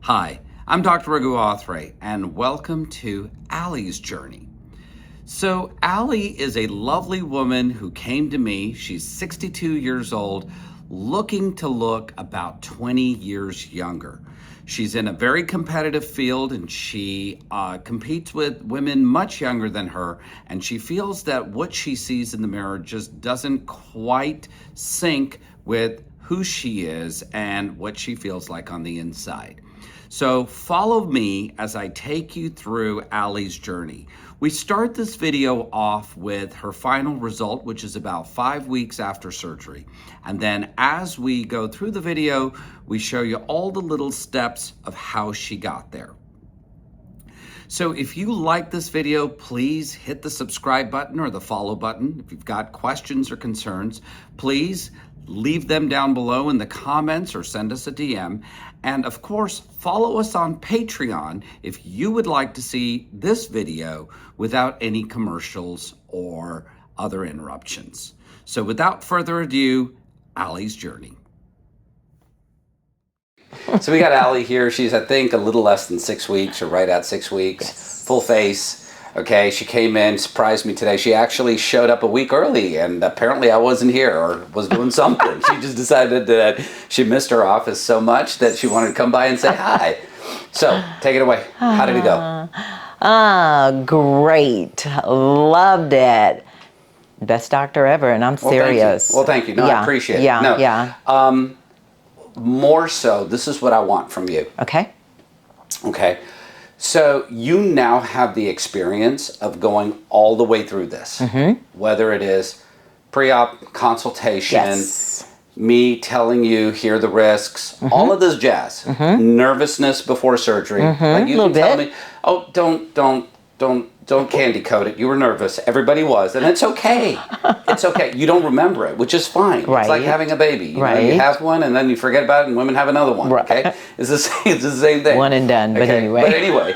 Hi, I'm Dr. Raghu Athré, and welcome to Allie's Journey. So, Allie is a lovely woman who came to me. She's 62 years old, looking to look about 20 years younger. She's in a very competitive field, and she competes with women much younger than her, and she feels that what she sees in the mirror just doesn't quite sync with who she is and what she feels like on the inside. So follow me as I take you through Allie's journey. We start this video off with her final result, which is about 5 weeks after surgery. And then as we go through the video, we show you all the little steps of how she got there. So if you like this video, please hit the subscribe button or the follow button. If you've got questions or concerns, please leave them down below in the comments or send us a DM. And of course, follow us on Patreon if you would like to see this video without any commercials or other interruptions. So without further ado, Allie's journey. So we got Allie here. She's, I think, a little less than 6 weeks or right at 6 weeks. Yes. Full face. Okay, she came in, surprised me today. She actually showed up a week early, and apparently I wasn't here or was doing something. She just decided that she missed her office so much that she wanted to come by and say hi. So, take it away. How did it go? Great. Loved it. Best doctor ever, and I'm serious. Thank you. No, I appreciate it. Yeah. More so, this is what I want from you. Okay. Okay. So you now have the experience of going all the way through this, whether it is pre-op consultation, Yes. me telling you here are the risks, all of this jazz, nervousness before surgery. Like you can tell me, oh, don't candy coat it. You were nervous. Everybody was, and it's okay. It's okay. You don't remember it, which is fine. Right. It's like having a baby. You know, Right. you have one, and then you forget about it, and women have another one. Right. Okay, it's the same thing. One and done. But anyway. But anyway,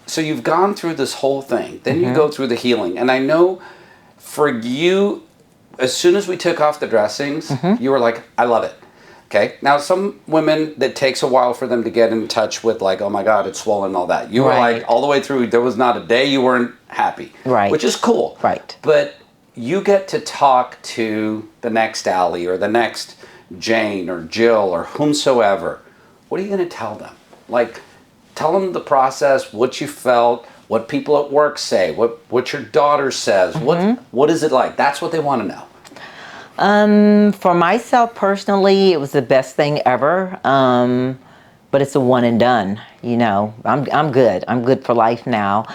so you've gone through this whole thing. Then you go through the healing, and I know for you, as soon as we took off the dressings, you were like, I love it. Okay. Now, some women, that takes a while for them to get in touch with, like, oh my God, it's swollen and all that. You were Right. like, all the way through, there was not a day you weren't happy. Right. Which is cool. Right. But you get to talk to the next Allie or the next Jane or Jill or whomsoever. What are you going to tell them? Like, tell them the process, what you felt, what people at work say, what your daughter says. What is it like? That's what they want to know. For myself personally, it was the best thing ever. But it's a one and done. You know, I'm good. I'm good for life now.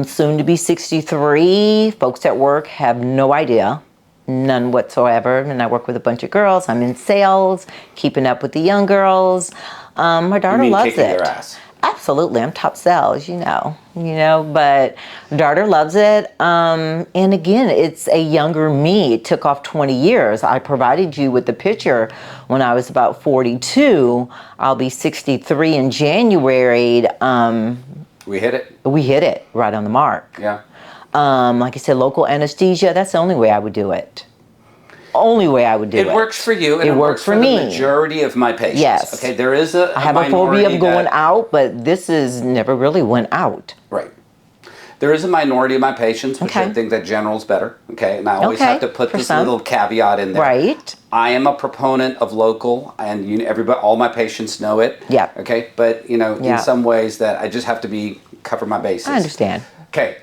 Soon to be 63. Folks at work have no idea. None whatsoever. And I work with a bunch of girls. I'm in sales, keeping up with the young girls. My daughter loves kicking it. their ass. Absolutely, I'm top sales, but daughter loves it. And again, it's a younger me. It took off 20 years. I provided you with the picture when I was about 42. I'll be 63 in January. We hit it. We hit it right on the mark. Yeah. Like I said, local anesthesia, that's the only way I would do it. Only way I would do it. It works for you, and it works for me. the majority of my patients. Yes. Okay, there is a I have a phobia of going out, but this is never really went out. Right. There is a minority of my patients which Okay. think that general's better. Okay, and I always Okay, have to put for this some. little caveat in there. Right. I am a proponent of local, and everybody, all my patients know it. Yeah. Okay, but Yeah. in some ways that I just have to cover my bases. I understand. Okay.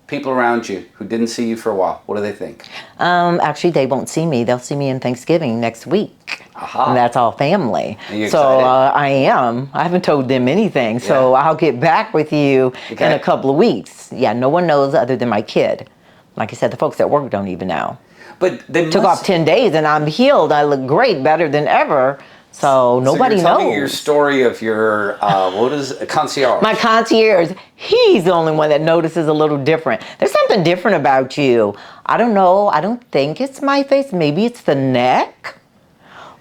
People around you who didn't see you for a while, what do they think? Actually, they won't see me. They'll see me in Thanksgiving next week. Aha. And that's all family. Are you So excited? I am. I haven't told them anything. So Yeah. I'll get back with you Okay. in a couple of weeks. Yeah, no one knows other than my kid. Like I said, the folks at work don't even know. But they Took off 10 days and I'm healed. I look great, better than ever. So nobody you're telling knows. your story of your what is it, concierge? My concierge, he's the only one that notices a little different. There's something different about you. I don't know. I don't think it's my face. Maybe it's the neck.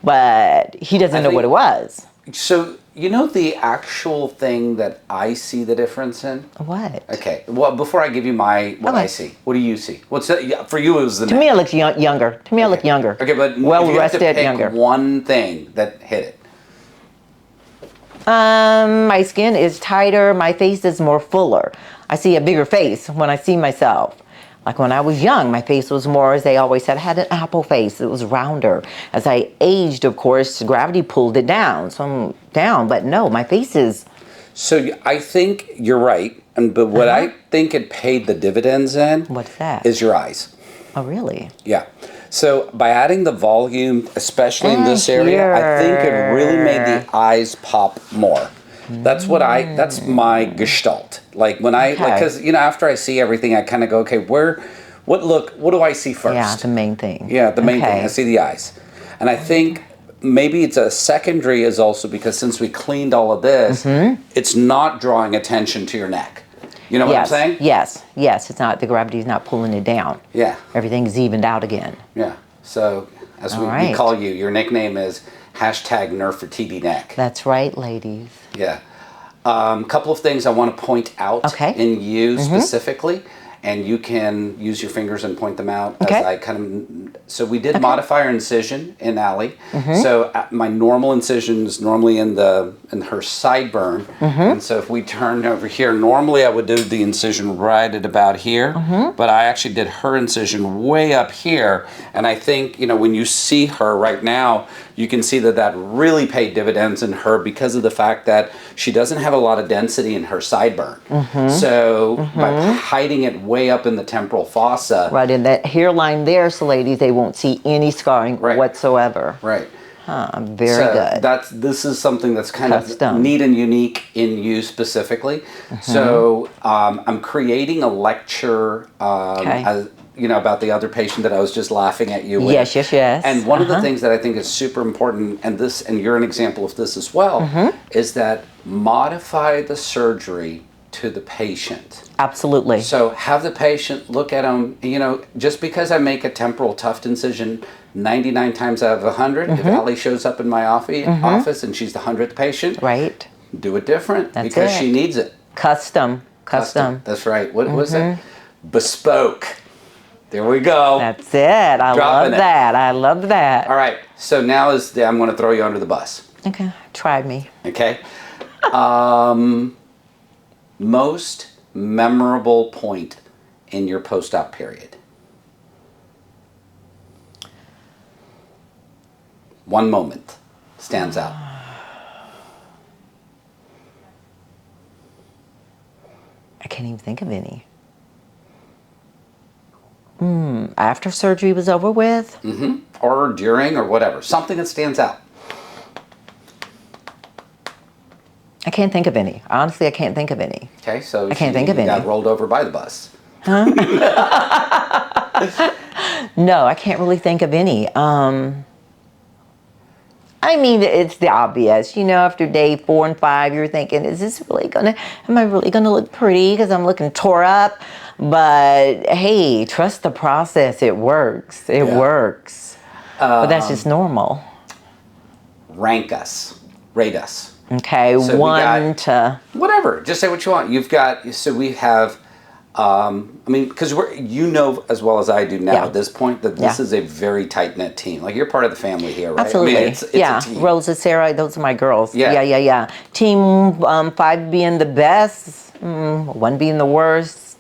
But he doesn't know what it was. So You know the actual thing that I see the difference in? What? Okay. Well, before I give you my what I see, what do you see? What's that? Yeah, for you? It was the To me, it looks younger. To me, I look younger. Okay, but well if you have to rested, pick younger. one thing that hit it. My skin is tighter. My face is more fuller. I see a bigger face when I see myself. Like when I was young, my face was more, as they always said, I had an apple face. It was rounder. As I aged, of course, gravity pulled it down. So I'm down. But no, my face is... So I think you're right. But what I think it paid the dividends in... What's that? ...is your eyes. Oh, really? Yeah. So by adding the volume, especially in this area, I think it really made the eyes pop more. That's my gestalt. Like when because after I see everything, I kind of go, okay, what do I see first? Yeah, the main thing. Yeah, the main thing. I see the eyes. And I think maybe it's a secondary is also because since we cleaned all of this, it's not drawing attention to your neck. You know what I'm saying? Yes. It's not, the gravity's not pulling it down. Yeah. Everything's evened out again. Yeah. So as we call you, your nickname is #Nerf4TD neck. That's right, ladies. Yeah. Couple of things I want to point out in you specifically, and you can use your fingers and point them out as I kind of... So we did modify our incision in Allie. So my normal incision is normally in her sideburn. And so if we turn over here, normally I would do the incision right at about here. But I actually did her incision way up here. And I think, when you see her right now, you can see that really paid dividends in her because of the fact that she doesn't have a lot of density in her sideburn. So by hiding it way up in the temporal fossa. Right, in that hairline there, so ladies, they won't see any scarring whatsoever. Right. Very good. This is something that's kind of neat and unique in you specifically. So I'm creating a lecture about the other patient that I was just laughing at you with. Yes. And one of the things that I think is super important, and you're an example of this as well, is that modify the surgery to the patient. Absolutely. So have the patient look at them, just because I make a temporal tuft incision 99 times out of 100, if Allie shows up in my office and she's the 100th patient, do it different because she needs it. Custom. That's right. What was it? Bespoke. There we go. That's it. I love that. All right. So now I'm going to throw you under the bus. Okay. Try me. Okay. Most memorable point in your post-op period? One moment stands out. I can't even think of any. After surgery was over with? Or during or whatever. Something that stands out. I can't think of any. Honestly, I can't think of any. Okay, so I can't think of any. Got rolled over by the bus. Huh? No, I can't really think of any. I mean, it's the obvious. After day 4 and 5, you're thinking, am I really gonna look pretty? Because I'm looking tore up. But hey, trust the process. It works. It works. But that's just normal. Rate us. Okay, so 1 to... Whatever, just say what you want. We have, because as well as I do now at this point, that this is a very tight-knit team. Like, you're part of the family here, right? Absolutely. It's a team. Rosa, Sarah, those are my girls. Yeah. Team 5 being the best, 1 being the worst.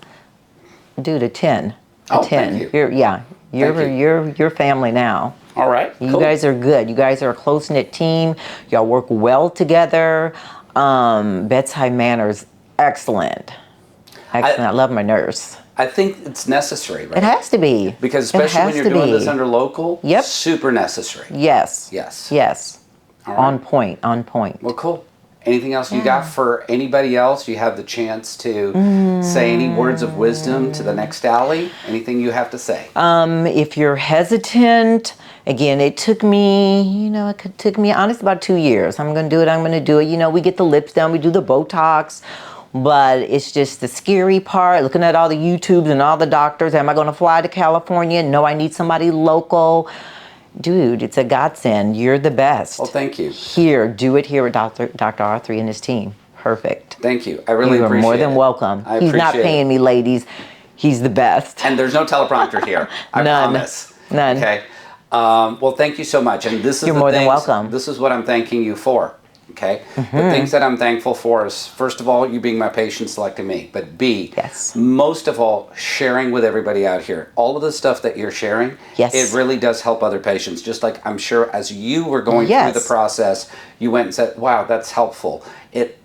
Dude, a 10. A 10. Thank you. You're family now. All right. You guys are good. You guys are a close-knit team. Y'all work well together. Bedside manners, excellent. I love my nurse. I think it's necessary, right? It has to be. Because especially when you're doing this under local, super necessary. Yes. All right. On point. Well, cool. Anything else you got for anybody else? You have the chance to say any words of wisdom to the next Allie? Anything you have to say? If you're hesitant, again, it took me, honestly, about 2 years. I'm going to do it. We get the lips done, we do the Botox, but it's just the scary part, looking at all the YouTubes and all the doctors. Am I going to fly to California? No, I need somebody local. Dude, it's a godsend. You're the best. Well, thank you. Do it here with Dr. Athré and his team. Perfect. Thank you. I really appreciate it. You are more than welcome. He's not paying me, ladies. He's the best. And there's no teleprompter here. I promise. None. Okay. Well, thank you so much. And this is You're more than welcome. This is what I'm thanking you for. Okay? The things that I'm thankful for is, first of all, you being my patient, selecting me. But B, Yes. most of all, sharing with everybody out here. All of the stuff that you're sharing, Yes. it really does help other patients. Just like I'm sure as you were going through the Yes. process, you went and said, wow, that's helpful. It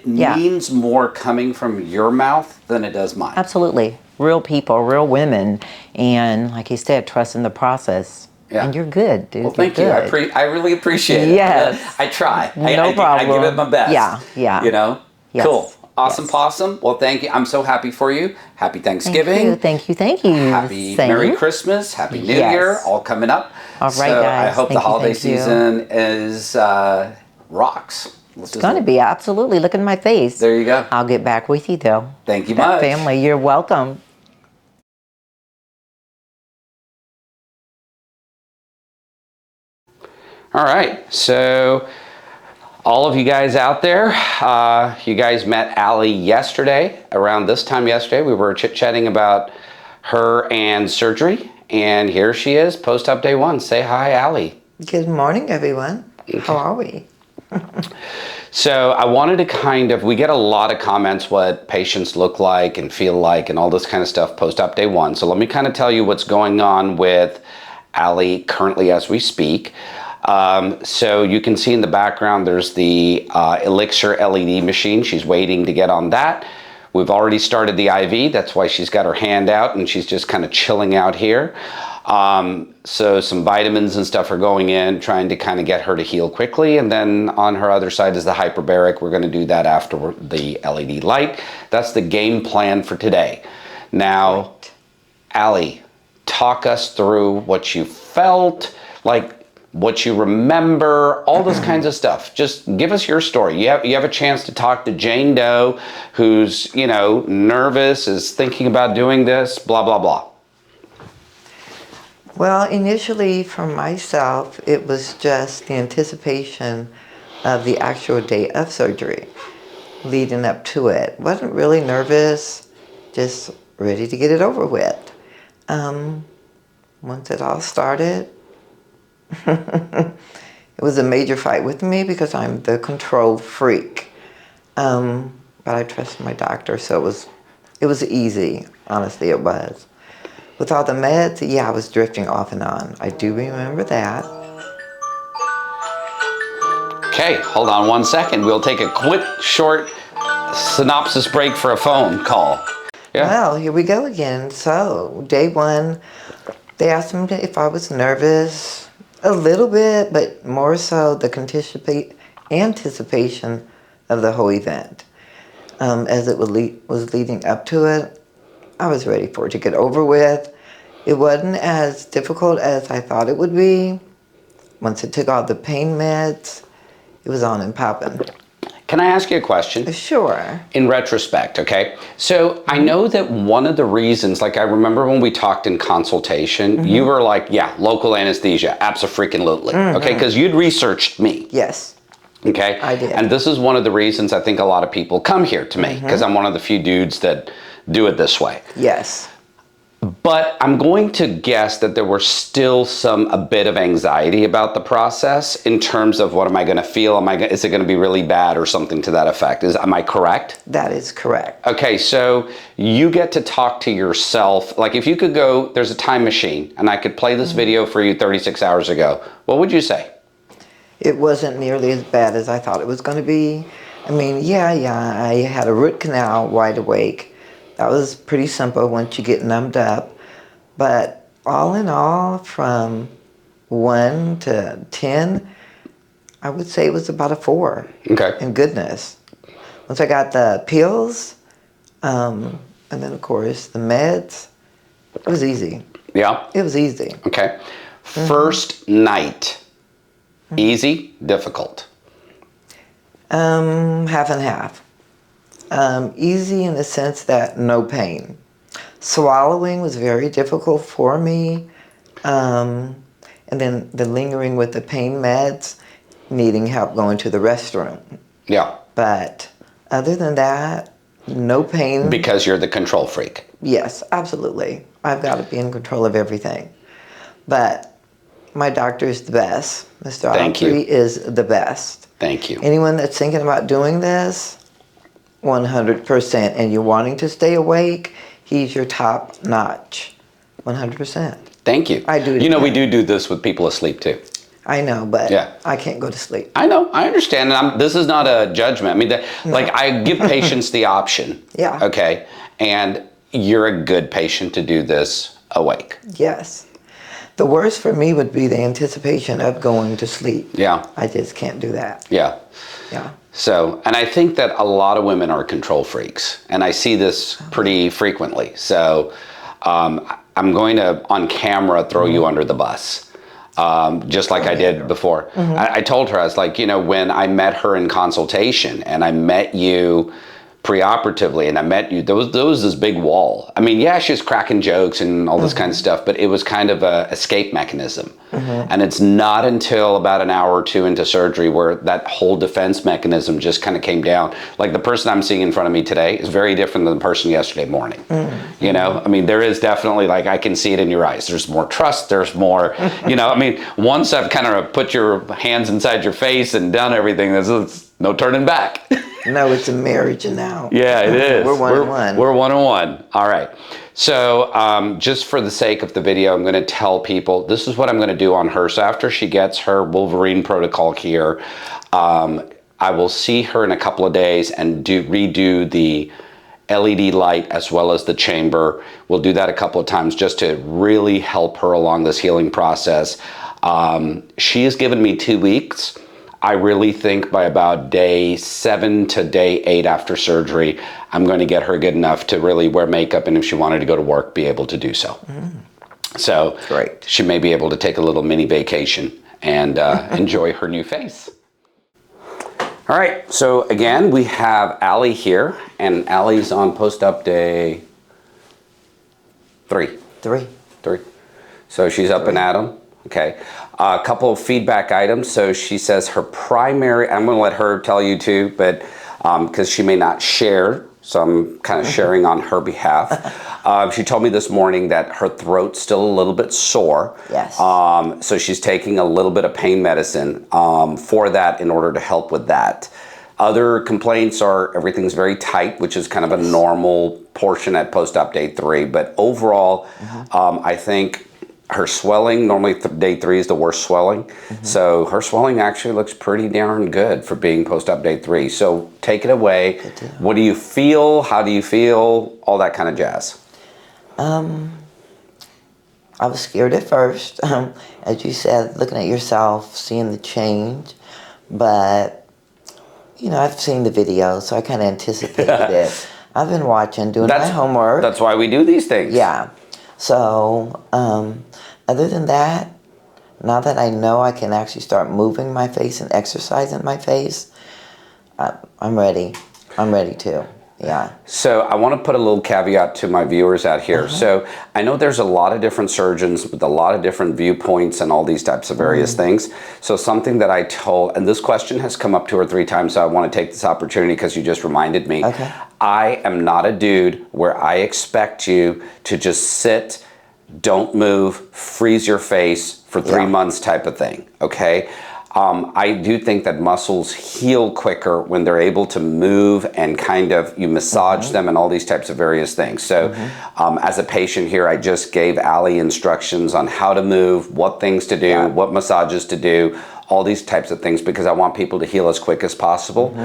Yeah. means more coming from your mouth than it does mine. Absolutely. Real people, real women. And like you said, trust in the process. Yeah. And you're good, dude. Well, thank you're you. good. I really appreciate it. Yes. I try. No I give it problem. my best. Yeah, yeah. You know? Yes. Cool. Awesome Yes. possum. Well, thank you. I'm so happy for you. Happy Thanksgiving. Thank you. Happy Same. Merry Christmas. Happy New Yes. Year. All coming up. All right, so guys. I hope the Thank you, holiday thank you. season is rocks. It's going to be, absolutely. Look in my face. There you go. I'll get back with you, though. Thank you That much. family, you're welcome. All right, so all of you guys out there, you guys met Allie yesterday, around this time yesterday. We were chit-chatting about her and surgery, and here she is, post-op day 1. Say hi, Allie. Good morning, everyone. Okay. How are we? So I wanted to we get a lot of comments what patients look like and feel like and all this kind of stuff post-op day 1. So let me kind of tell you what's going on with Allie currently as we speak. So you can see in the background there's the Elixir LED machine. She's waiting to get on that. We've already started the IV. That's why she's got her hand out and she's just kind of chilling out here. So some vitamins and stuff are going in, trying to kind of get her to heal quickly. And then on her other side is the hyperbaric. We're going to do that after the LED light. That's the game plan for today. Now, Allie, talk us through what you felt, like what you remember, all this kinds of stuff. Just give us your story. You have a chance to talk to Jane Doe, who's, you know, nervous, is thinking about doing this, blah, blah, blah. Well, initially for myself, it was just the anticipation of the actual day of surgery, leading up to it. Wasn't really nervous, just ready to get it over with. Once it all started, it was a major fight with me because I'm the control freak. But I trusted my doctor, so it was easy. Honestly, it was. With all the meds, yeah, I was drifting off and on. I do remember that. Okay, hold on 1 second. We'll take a quick, short synopsis break for a phone call. Yeah. Well, here we go again. So, day 1, they asked me if I was nervous. A little bit, but more so the anticipation of the whole event. As it was leading up to it, I was ready for it to get over with. It wasn't as difficult as I thought it would be. Once it took all the pain meds, it was on and popping. Can I ask you a question? Sure. In retrospect, okay? So I know that one of the reasons, like I remember when we talked in consultation, you were like, yeah, local anesthesia, abso-freaking-lutely, okay? Because you'd researched me. Yes. Okay? I did. And this is one of the reasons I think a lot of people come here to me, because I'm one of the few dudes that do it this way. Yes. But I'm going to guess that there were still a bit of anxiety about the process in terms of what am I going to feel? Is it going to be really bad or something to that effect? Am I correct? That is correct. Okay, so you get to talk to yourself. Like if you could go, there's a time machine and I could play this video for you 36 hours ago. What would you say? It wasn't nearly as bad as I thought it was going to be. I mean, yeah, I had a root canal, wide awake. That was pretty simple once you get numbed up. But all in all, from 1 to 10, I would say it was about a 4. Okay. And goodness. Once I got the pills, and then of course the meds, it was easy. Yeah? It was easy. Okay. First night. Easy, difficult? Half and half. Easy in the sense that no pain. Swallowing was very difficult for me. And then the lingering with the pain meds, needing help going to the restroom. Yeah. But other than that, no pain. Because you're the control freak. Yes, absolutely. I've got to be in control of everything. But My doctor is the best. Mr. Thank you. Athre is the best. Thank you. Anyone that's thinking about doing this, 100%, and you're wanting to stay awake, he's your top notch. 100%. Thank you. I do it You know, we again. do this with people asleep too. I know, but Yeah. I can't go to sleep. I know, I understand. And this is not a judgment. I mean, like I give patients the option. Yeah. Okay. And you're a good patient to do this awake. Yes. The worst for me would be the anticipation of going to sleep. Yeah. I just can't do that. Yeah. Yeah. So, and I think that a lot of women are control freaks, and I see this pretty frequently. So, I'm going to, on camera, throw you under the bus, just like I did before. I told her, I was like, you know, when I met her in consultation and I met you preoperatively and I met you, there was this big wall. I mean, yeah, she was cracking jokes and all this kind of stuff, but it was kind of a escape mechanism. And it's not until about an hour or two into surgery where that whole defense mechanism just kind of came down. Like the person I'm seeing in front of me today is very different than the person yesterday morning. You know, I mean, there is definitely, like, I can see it in your eyes. There's more trust, there's more, you know, I mean, once I've kind of put your hands inside your face and done everything, there's no turning back. No, it's a marriage now. Yeah, it is. We're one on one. We're one on one. All right. So just for the sake of the video, I'm going to tell people this is what I'm going to do on her. So after she gets her Wolverine protocol here, I will see her in a couple of days and redo the LED light as well as the chamber. We'll do that a couple of times just to really help her along this healing process. She has given me 2 weeks. I really think by about day 7 to day 8 after surgery, I'm going to get her good enough to really wear makeup, and if she wanted to go to work, be able to do so. So Great. she may be able to take a little mini vacation and enjoy her new face. All right, so again, we have Allie here, and Allie's on post-op day 3. 3. 3. So she's up and at 'em. Okay. A couple of feedback items. So she says her primary, I'm going to let her tell you too, but because she may not share, so I'm kind of sharing on her behalf. She told me this morning that her throat's still a little bit sore. Yes. So she's taking a little bit of pain medicine for that in order to help with that. Other complaints are everything's very tight, which is kind of a normal portion at post-op day 3. But overall, I think her swelling, normally day 3 is the worst swelling. So her swelling actually looks pretty darn good for being post-op day 3. So take it away. What do you feel? How do you feel? All that kind of jazz. I was scared at first, as you said, looking at yourself, seeing the change. But, you know, I've seen the video, so I kind of anticipated it. I've been watching, doing my homework. That's why we do these things. Yeah. So, other than that, now that I know I can actually start moving my face and exercising my face, I'm ready. I'm ready to. Yeah. So I want to put a little caveat to my viewers out here. So I know there's a lot of different surgeons with a lot of different viewpoints and all these types of various things. So something that I told, and this question has come up 2 or 3 times, so I want to take this opportunity because you just reminded me. Okay. I am not a dude where I expect you to just sit, don't move, freeze your face for 3 months type of thing, okay? I do think that muscles heal quicker when they're able to move and kind of, you massage them and all these types of various things. So as a patient here, I just gave Allie instructions on how to move, what things to do, what massages to do, all these types of things because I want people to heal as quick as possible.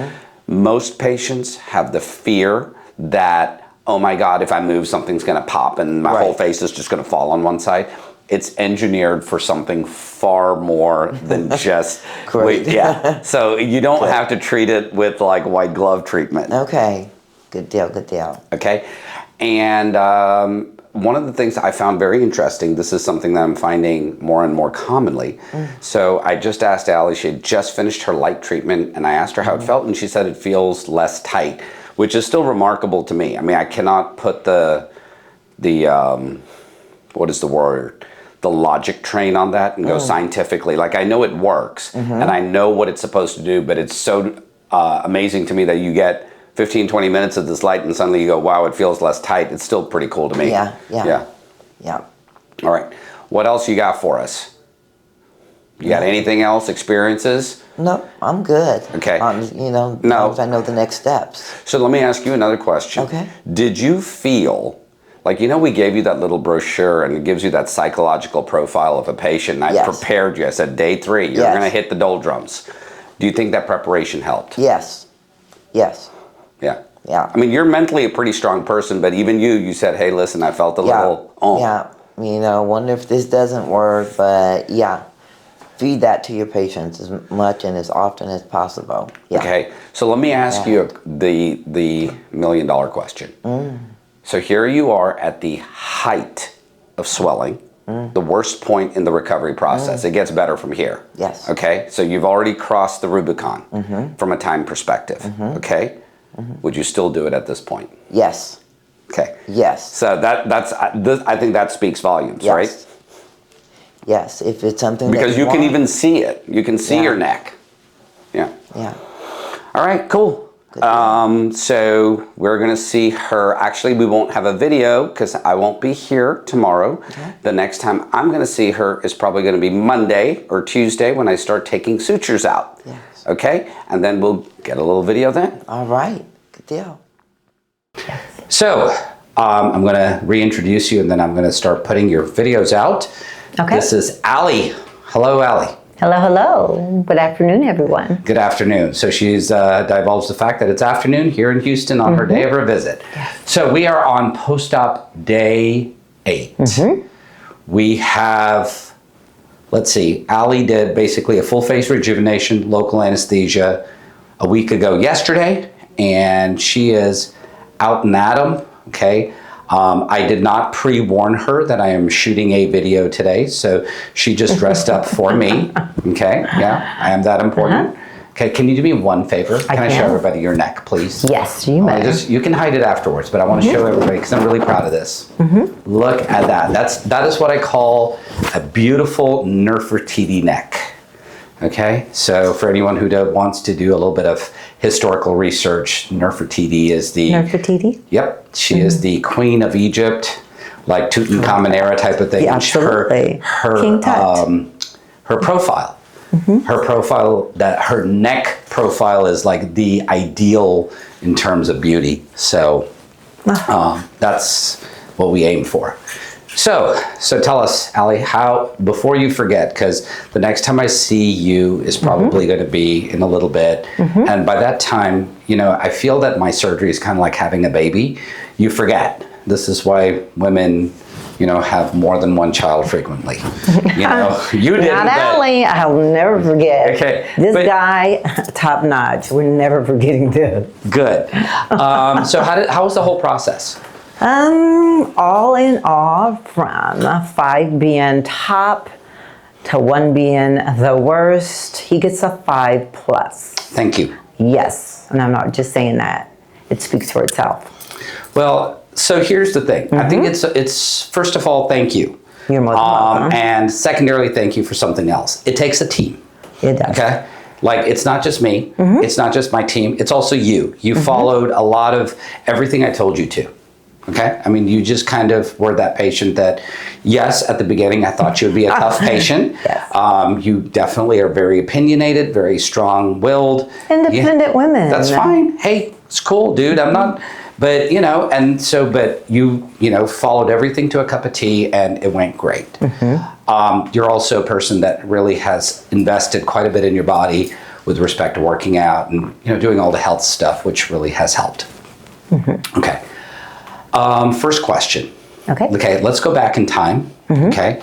Most patients have the fear that, oh my God, if I move, something's gonna pop and my whole face is just gonna fall on one side. It's engineered for something far more than just, yeah. So you don't have to treat it with like white glove treatment. Okay. Good deal, good deal. Okay. And one of the things I found very interesting, this is something that I'm finding more and more commonly. So I just asked Allie, she had just finished her light treatment and I asked her how it felt and she said it feels less tight, which is still remarkable to me. I mean, I cannot put the what is the word? The logic train on that and go scientifically. Like I know it works and I know what it's supposed to do, but it's so amazing to me that you get 15, 20 minutes of this light and suddenly you go, wow, it feels less tight. It's still pretty cool to me. Yeah. All right. What else you got for us? You got anything else, experiences? Nope, I'm good. Okay. You know, as long as I know the next steps. So let me ask you another question. Okay. Did you feel, like, you know, we gave you that little brochure and it gives you that psychological profile of a patient, and I prepared you. I said, day 3, you're going to hit the doldrums. Do you think that preparation helped? Yes. Yes. Yeah. Yeah. I mean, you're mentally a pretty strong person, but even you said, hey, listen, I felt a little, Yeah. You know, wonder if this doesn't work, but yeah. Feed that to your patients as much and as often as possible. Yeah. Okay, so let me ask you the $1 million question. So here you are at the height of swelling, the worst point in the recovery process. It gets better from here. Yes. Okay, so you've already crossed the Rubicon from a time perspective. Okay, would you still do it at this point? Yes. Okay. Yes. So I think that speaks volumes, right? Yes, if it's something because that you can even see it. You can see your neck. Yeah. Yeah. All right, cool. So we're going to see her. Actually, we won't have a video because I won't be here tomorrow. Okay. The next time I'm going to see her is probably going to be Monday or Tuesday when I start taking sutures out. Yes. Okay? And then we'll get a little video then. All right. Good deal. So I'm going to reintroduce you and then I'm going to start putting your videos out. Okay. This is Allie. Hello, Allie. Hello, hello. Good afternoon, everyone. Good afternoon. So she's divulged the fact that it's afternoon here in Houston on her day of her visit. Yes. So we are on post-op day 8. We have, let's see, Allie did basically a full face rejuvenation, local anesthesia a week ago yesterday, and she is out and at 'em, okay? I did not pre-warn her that I am shooting a video today, so she just dressed up for me. Okay, yeah, I am that important. Okay, can you do me one favor? Can I show everybody your neck, please? Yes, you may. You can hide it afterwards, but I want to show everybody because I'm really proud of this. Look at that. That is what I call a beautiful Nefertiti neck. Okay, so for anyone who wants to do a little bit of historical research, Nefertiti is the... Nefertiti? Yep, she is the queen of Egypt, like Tutankhamun era type of thing. Yeah, absolutely. King Tut. Her profile, her profile, her neck profile is like the ideal in terms of beauty. So that's what we aim for. So tell us, Allie, how, before you forget, because the next time I see you is probably going to be in a little bit. And by that time, you know, I feel that my surgery is kind of like having a baby. You forget. This is why women, you know, have more than one child frequently. You know, you didn't. Not Allie. I'll never forget. Okay. This guy, top notch. We're never forgetting this. Good. So how was the whole process? All in all, from 5 being top to 1 being the worst, he gets a 5+. Thank you. Yes, and I'm not just saying that. It speaks for itself. Well, so here's the thing. I think it's first of all, thank you. You're more than welcome. And secondarily, thank you for something else. It takes a team. It does. Okay? Like, it's not just me. It's not just my team. It's also you. You followed a lot of everything I told you to. Okay? I mean, you just kind of were that patient that, yes, at the beginning, I thought you would be a tough patient. Yes. You definitely are very opinionated, very strong-willed. Independent women. That's fine. Hey, it's cool, dude. I'm not... But, you know, and so, but you know, followed everything to a cup of tea and it went great. You're also a person that really has invested quite a bit in your body with respect to working out and, you know, doing all the health stuff, which really has helped. Okay. First question. Okay, let's go back in time. Okay.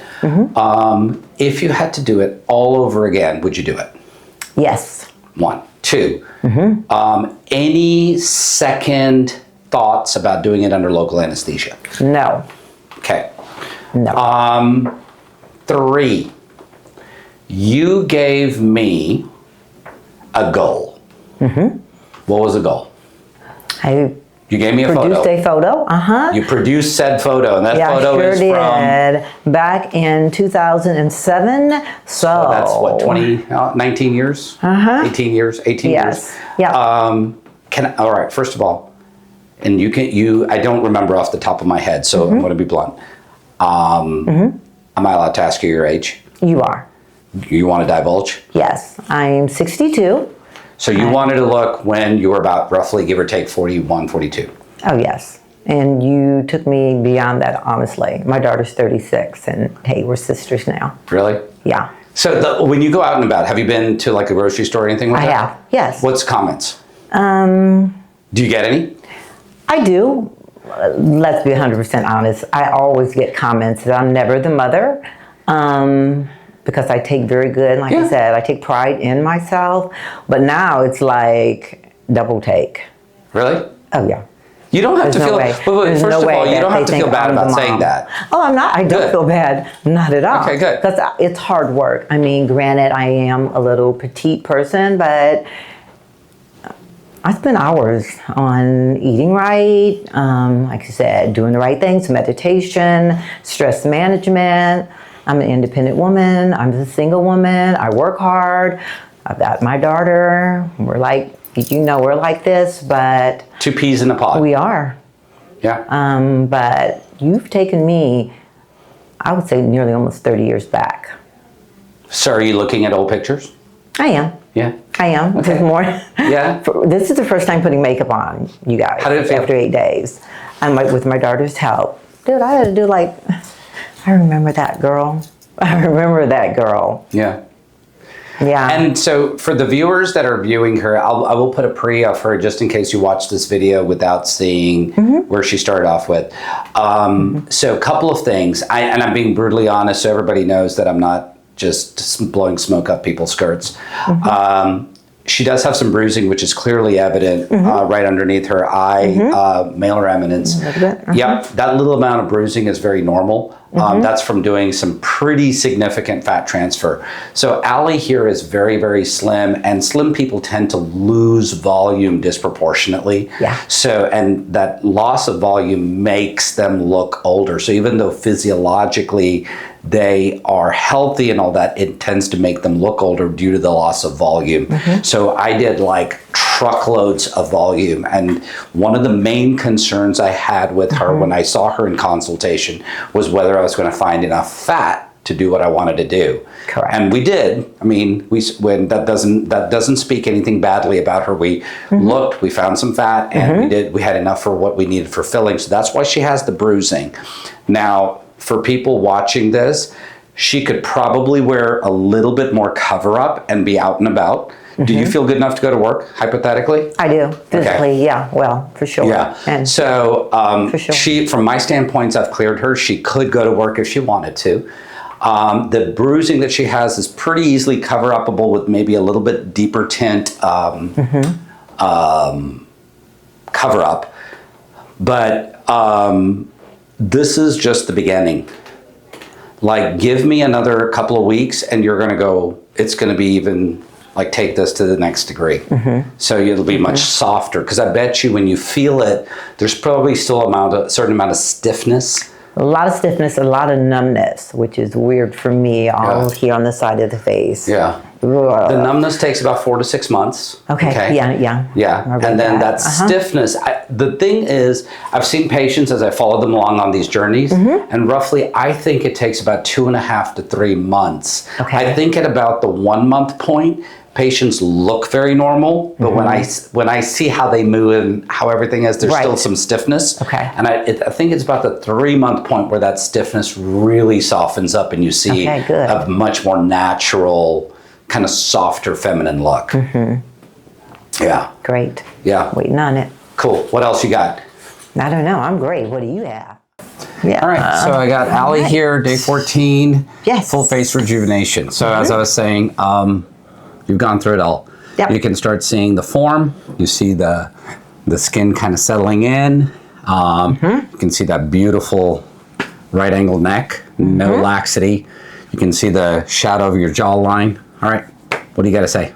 If you had to do it all over again, would you do it? Yes. 1. 2. Any second thoughts about doing it under local anesthesia? No. Okay. No. 3. You gave me a goal. What was the goal? You gave me a photo. Produced a photo. You produced said photo, and that photo sure is did. Back in 2007. So that's what, 19 years? 18 years? 18 yes. years? Yeah. All right, first of all, and I don't remember off the top of my head, so I'm going to be blunt. Am I allowed to ask you your age? You are. You want to divulge? Yes, I'm 62. So you wanted to look when you were about roughly, give or take, 41, 42. Oh, yes. And you took me beyond that, honestly. My daughter's 36, and hey, we're sisters now. Really? Yeah. So when you go out and about, have you been to like a grocery store or anything like I that? have, yes. What's comments? Do you get any? I do. Let's be 100% honest. I always get comments that I'm never the mother because I take very good, like I said, I take pride in myself. But now it's like double take. Really? Oh, yeah. You don't have There's to no feel, way. but There's first no of all, way you that don't they have to feel think bad I'm the about saying mom. that. Oh, I'm not. I don't Good. feel bad. Not at all. Okay, good. Because it's hard work. I mean, granted, I am a little petite person, but I spend hours on eating right, like I said, doing the right things, meditation, stress management. I'm an independent woman. I'm a single woman. I work hard. I've got my daughter. We're like, we're like this, but Two peas in a pod. we are. Yeah. But you've taken me, I would say, nearly almost 30 years back. So are you looking at old pictures? I am. Yeah. I am. Okay. There's more. Yeah. This is the first time putting makeup on, you guys. How did it feel? After 8 days. And with my daughter's help. Dude, I had to do like, I remember that girl. I remember that girl. Yeah. Yeah. And so for the viewers that are viewing her, I will put a pre of her just in case you watch this video without seeing where she started off with. So a couple of things, and I'm being brutally honest so everybody knows that I'm not just blowing smoke up people's skirts. She does have some bruising, which is clearly evident right underneath her eye, malar eminence. Yep, that little amount of bruising is very normal. That's from doing some pretty significant fat transfer. So Allie here is very, very slim, and slim people tend to lose volume disproportionately. Yeah. So, and that loss of volume makes them look older. So even though physiologically they are healthy and all that, it tends to make them look older due to the loss of volume. So I did like truckloads of volume, and one of the main concerns I had with her when I saw her in consultation was whether I was going to find enough fat to do what I wanted to do. Correct. And we did. I mean, when that doesn't speak anything badly about her. We looked, we found some fat, and we had enough for what we needed for filling. So that's why she has the bruising. Now, for people watching this, she could probably wear a little bit more cover up and be out and about. Do you feel good enough to go to work, hypothetically? I do. Physically, yeah. Well, for sure. Yeah. And so for sure. she, from my standpoints, I've cleared her. She could go to work if she wanted to. The bruising that she has is pretty easily cover upable with maybe a little bit deeper tint cover up. But this is just the beginning. Like, give me another couple of weeks and you're going to go, it's going to be even like take this to the next degree. So it'll be much softer, because I bet you when you feel it, there's probably still a certain amount of stiffness. a lot of stiffness, a lot of numbness, which is weird for me, all here on the side of the face. Yeah. The numbness takes about 4 to 6 months. Okay. Yeah. Yeah, and then that stiffness. The thing is, I've seen patients as I follow them along on these journeys, and roughly, I think it takes about 2.5 to 3 months. Okay. I think at about the 1 month point, patients look very normal, but when I see how they move and how everything is, there's still some stiffness. Okay. And I think it's about the 3 month point where that stiffness really softens up, and you see a much more natural, kind of softer feminine look. Yeah. Great. Yeah. Waiting on it. Cool. What else you got? I don't know. I'm great. What do you have? Yeah. All right. So I got Allie here, day 14. Yes. Full face rejuvenation. So as I was saying, you've gone through it all. Yep. You can start seeing the form. You see the skin kind of settling in. You can see that beautiful right angled neck, no laxity. You can see the shadow of your jawline. All right. What do you got to say?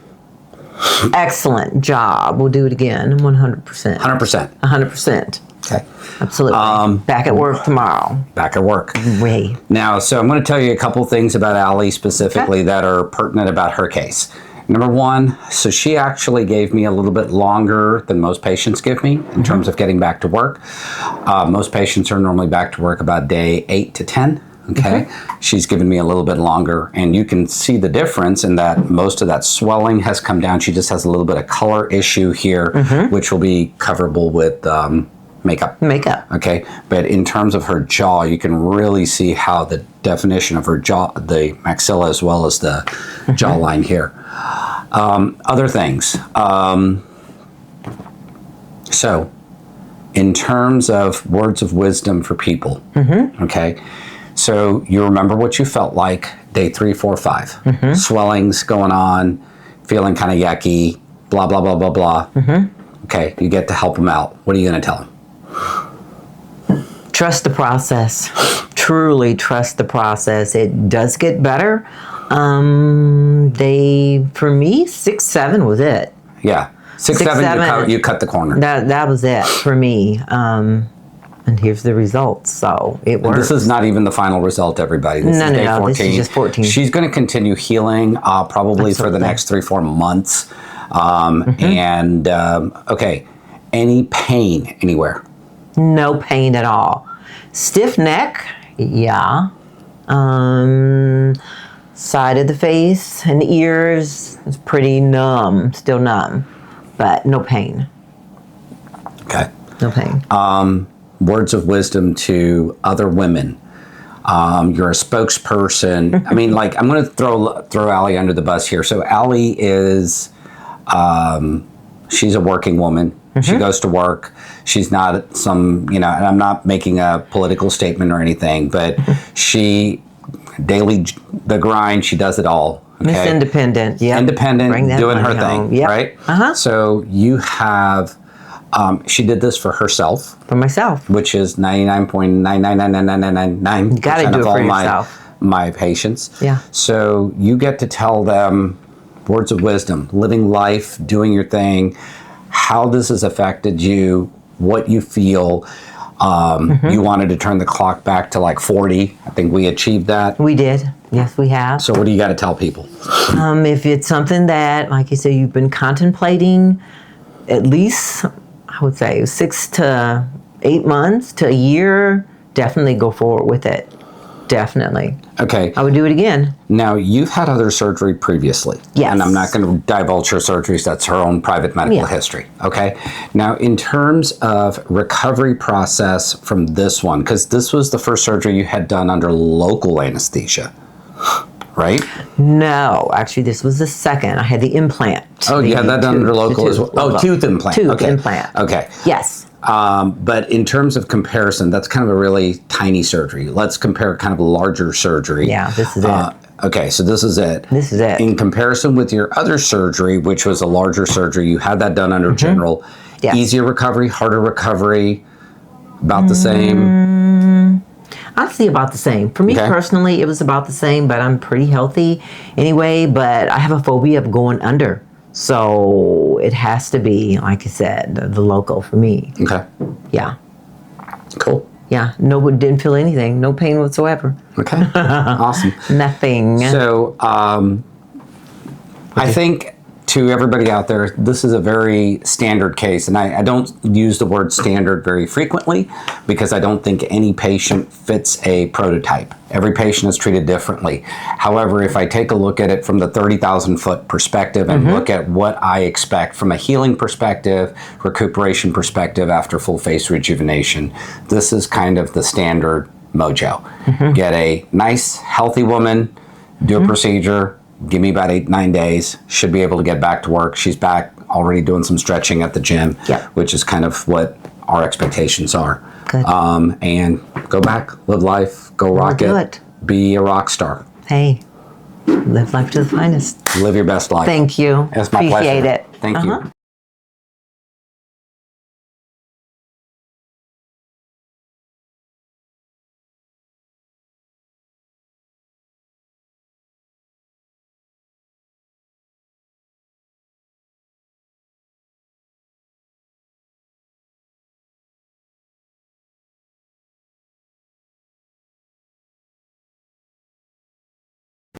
Excellent job. We'll do it again. 100%. 100%. 100%. Okay. Absolutely. Back at work tomorrow. Back at work. Way. Now, so I'm going to tell you a couple things about Allie specifically that are pertinent about her case. Number one, so she actually gave me a little bit longer than most patients give me in terms of getting back to work. Most patients are normally back to work about day 8 to 10. Okay, she's given me a little bit longer, and you can see the difference in that most of that swelling has come down. She just has a little bit of color issue here, which will be coverable with makeup. Okay, but in terms of her jaw, you can really see how the definition of her jaw, the maxilla as well as the jawline here. Other things. So, in terms of words of wisdom for people, okay, so you remember what you felt like day 3, 4, 5. Swellings going on, feeling kind of yucky, blah, blah, blah, blah, blah. Okay, you get to help them out. What are you going to tell them? Trust the process. Truly trust the process. It does get better. For me, 6, 7 was it. Yeah. 6, 7, you cut the corner. That was it for me. And here's the results. So it works. This is not even the final result, everybody. This is day 14. This is just 14. She's going to continue healing probably for the next 3, 4 months. Okay, any pain anywhere? No pain at all. Stiff neck, yeah. Side of the face and ears is pretty numb, still numb, but no pain. Okay. No pain. Words of wisdom to other women. You're a spokesperson. I mean, like, I'm going to throw Allie under the bus here. So Allie is, she's a working woman. She goes to work. She's not some, and I'm not making a political statement or anything, but she daily, the grind, she does it all. Okay? Miss Independent, yeah. Independent, doing her thing, yep. Right? So you have, she did this for herself. For myself. Which is 99.9999999% of all my patients. Yeah. So you get to tell them words of wisdom, living life, doing your thing, how this has affected you, what you feel. You wanted to turn the clock back to like 40. I think we achieved that. We did. Yes, we have. So what do you got to tell people? If it's something that, like you say, you've been contemplating at least, I would say, 6 to 8 months to a year, definitely go forward with it. Definitely. Okay. I would do it again. Now, you've had other surgery previously. Yes. And I'm not going to divulge her surgeries. That's her own private medical history. Okay. Now, in terms of recovery process from this one, because this was the first surgery you had done under local anesthesia, right? No, actually, this was the second. I had the implant. Oh, you had that done under local as well. Oh, tooth implant. Tooth implant. Okay. Yes. But in terms of comparison, that's kind of a really tiny surgery. Let's compare kind of a larger surgery. Yeah, this is it. Okay, so this is it. This is it. In comparison with your other surgery, which was a larger surgery, you had that done under general. Yes. Easier recovery, harder recovery, about the same? I'd say about the same. For me personally, it was about the same, but I'm pretty healthy anyway, but I have a phobia of going under. So it has to be, like I said, the local for me. Okay. Yeah. Cool. Yeah. No, didn't feel anything. No pain whatsoever. Okay. Awesome. Nothing. So I think to everybody out there, this is a very standard case. And I don't use the word standard very frequently because I don't think any patient fits a prototype. Every patient is treated differently. However, if I take a look at it from the 30,000 foot perspective and look at what I expect from a healing perspective, recuperation perspective after full face rejuvenation, this is kind of the standard mojo. Get a nice, healthy woman, do a procedure, give me about 8-9 days, should be able to get back to work. She's back already doing some stretching at the gym, which is kind of what our expectations are. Good. And go back, live life, go rock it, be a rock star. Hey, live life to the finest. Live your best life. Thank you. It's my Appreciate pleasure. it. Thank you.